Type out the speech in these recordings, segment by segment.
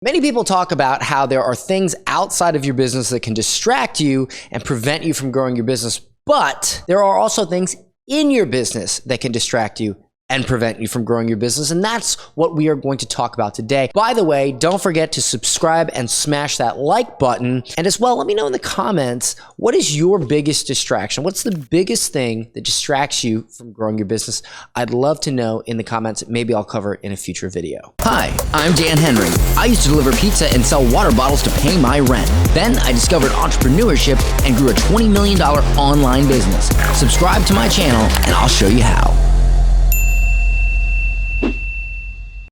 Many people talk about how there are things outside of your business that can distract you and prevent you from growing your business, but there are also things in your business that can distract you and prevent you from growing your business. And that's what we are going to talk about today. By the way, don't forget to subscribe and smash that like button. And as well, let me know in the comments, what is your biggest distraction? What's the biggest thing that distracts you from growing your business? I'd love to know in the comments. Maybe I'll cover it in a future video. Hi, I'm Dan Henry. I used to deliver pizza and sell water bottles to pay my rent. Then I discovered entrepreneurship and grew a $20 million online business. Subscribe to my channel and I'll show you how.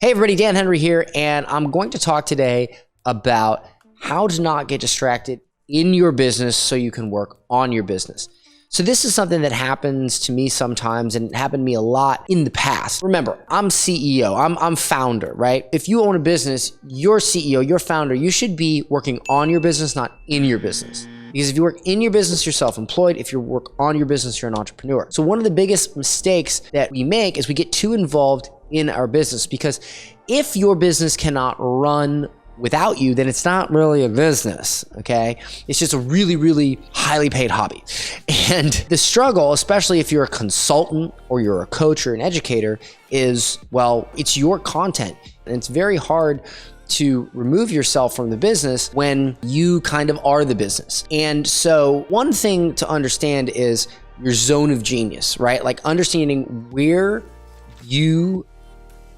Hey everybody, Dan Henry here, and I'm going to talk today about how to not get distracted in your business so you can work on your business. So this is something that happens to me sometimes, and it happened to me a lot in the past. Remember, I'm CEO, I'm founder, right? If you own a business, you're CEO, you're founder, you should be working on your business, not in your business. Because if you work in your business, you're self-employed. If you work on your business, you're an entrepreneur. So one of the biggest mistakes that we make is we get too involved in our business, because if your business cannot run without you, then it's not really a business, okay? It's just a really, really highly paid hobby. And the struggle, especially if you're a consultant or you're a coach or an educator, is, well, it's your content. And it's very hard to remove yourself from the business when you kind of are the business. And so one thing to understand is your zone of genius, right? Like understanding where you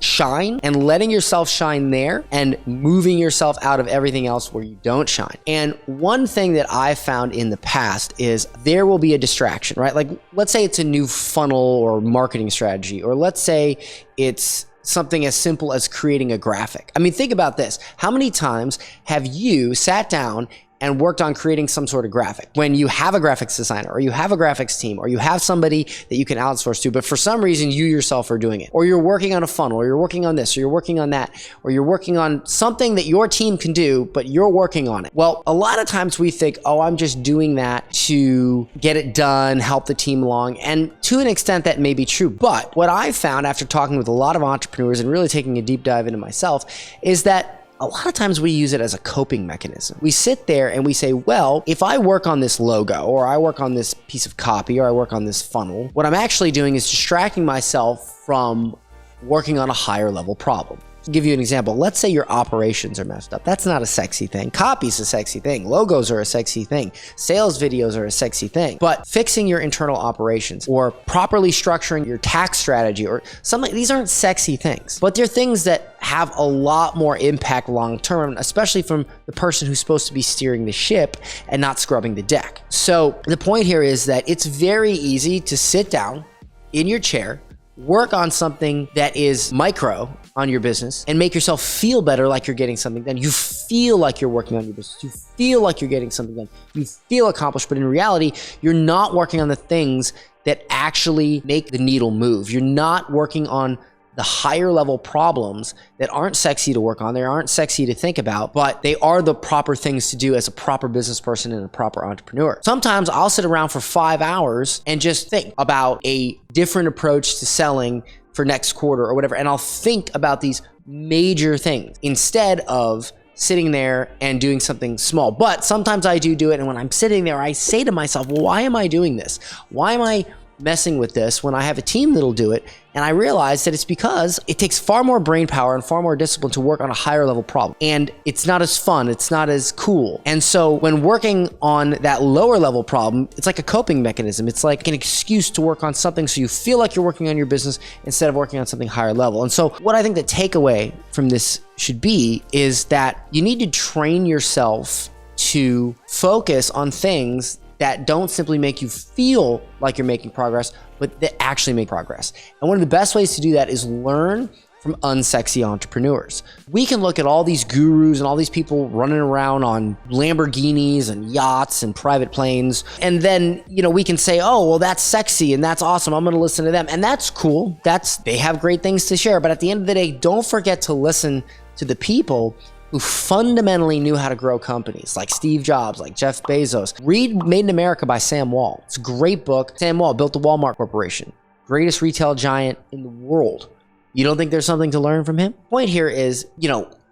shine and letting yourself shine there and moving yourself out of everything else where you don't shine. And one thing that I found in the past is there will be a distraction, right? Like let's say it's a new funnel or marketing strategy, or let's say it's something as simple as creating a graphic. I mean, think about this. How many times have you sat down and worked on creating some sort of graphic when you have a graphics designer, or you have a graphics team, or you have somebody that you can outsource to, but for some reason you yourself are doing it, or you're working on a funnel, or you're working on this, or you're working on that, or you're working on something that your team can do, but you're working on it. Well, a lot of times we think, oh, I'm just doing that to get it done, help the team along. And to an extent that may be true. But what I found after talking with a lot of entrepreneurs and really taking a deep dive into myself is that a lot of times we use it as a coping mechanism. We sit there and we say, well, if I work on this logo, or I work on this piece of copy, or I work on this funnel, what I'm actually doing is distracting myself from working on a higher level problem. To give you an example, let's say your operations are messed up. That's not a sexy thing. Copy's a sexy thing. Logos are a sexy thing. Sales videos are a sexy thing. But fixing your internal operations or properly structuring your tax strategy or something, these aren't sexy things, but they're things that have a lot more impact long term, especially from the person who's supposed to be steering the ship and not scrubbing the deck. So the point here is that it's very easy to sit down in your chair, work on something that is micro on your business and make yourself feel better, like you're getting something done. You feel like you're working on your business. You feel like you're getting something done. You feel accomplished, but in reality, you're not working on the things that actually make the needle move. You're not working on the higher level problems that aren't sexy to work on. They aren't sexy to think about, but they are the proper things to do as a proper business person and a proper entrepreneur. Sometimes I'll sit around for 5 hours and just think about a different approach to selling for next quarter or whatever. And I'll think about these major things instead of sitting there and doing something small. But sometimes I do it. And when I'm sitting there, I say to myself, well, why am I doing this? Why am I messing with this when I have a team that'll do it? And I realized that it's because it takes far more brain power and far more discipline to work on a higher level problem. And it's not as fun, it's not as cool. And so when working on that lower level problem, it's like a coping mechanism. It's like an excuse to work on something so you feel like you're working on your business instead of working on something higher level. And so what I think the takeaway from this should be is that you need to train yourself to focus on things that don't simply make you feel like you're making progress, but that actually make progress. And one of the best ways to do that is learn from unsexy entrepreneurs. We can look at all these gurus and all these people running around on Lamborghinis and yachts and private planes. And then, we can say, oh, well, that's sexy and that's awesome. I'm going to listen to them. And that's cool. They have great things to share. But at the end of the day, don't forget to listen to the people who fundamentally knew how to grow companies, like Steve Jobs, like Jeff Bezos. Read Made in America by Sam Wall. It's a great book. Sam Wall built the Walmart Corporation, greatest retail giant in the world. You don't think there's something to learn from him? Point here is,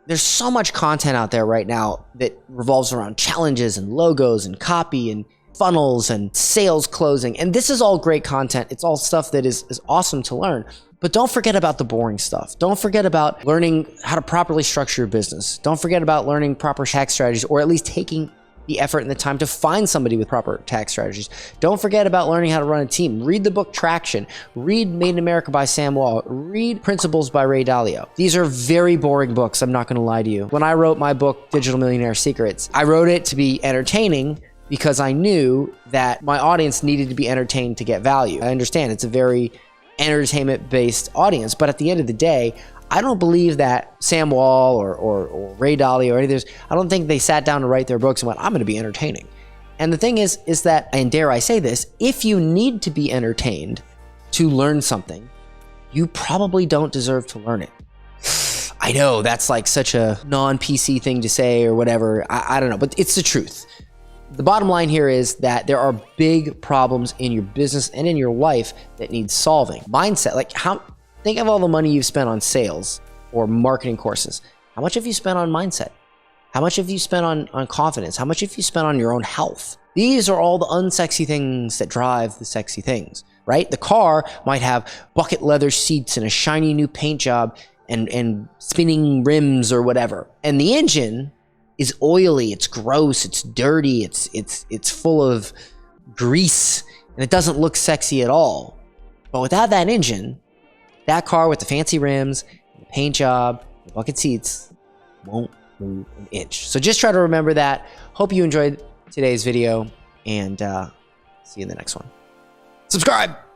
There's so much content out there right now that revolves around challenges and logos and copy and funnels and sales closing. And this is all great content. It's all stuff that is awesome to learn. But don't forget about the boring stuff. Don't forget about learning how to properly structure your business. Don't forget about learning proper tax strategies, or at least taking the effort and the time to find somebody with proper tax strategies. Don't forget about learning how to run a team. Read the book Traction. Read Made in America by Sam Wall. Read Principles by Ray Dalio. These are very boring books, I'm not gonna lie to you. When I wrote my book, Digital Millionaire Secrets, I wrote it to be entertaining because I knew that my audience needed to be entertained to get value. I understand it's a very entertainment-based audience, but at the end of the day, I don't believe that Sam Wall or Ray Dalio or any of this, I don't think they sat down to write their books and went, I'm going to be entertaining. And the thing is that, and dare I say this, if you need to be entertained to learn something, you probably don't deserve to learn it. I know that's like such a non-PC thing to say or whatever. I don't know, but it's the truth. The bottom line here is that there are big problems in your business and in your life that need solving. Mindset, like think of all the money you've spent on sales or marketing courses. How much have you spent on mindset? How much have you spent on confidence? How much have you spent on your own health? These are all the unsexy things that drive the sexy things, right? The car might have bucket leather seats and a shiny new paint job and spinning rims or whatever. And the engine is oily, it's gross, it's dirty, it's full of grease, and it doesn't look sexy at all. But without that engine, that car with the fancy rims, the paint job, the bucket seats won't move an inch. So just try to remember that. Hope you enjoyed today's video, and see you in the next one. Subscribe!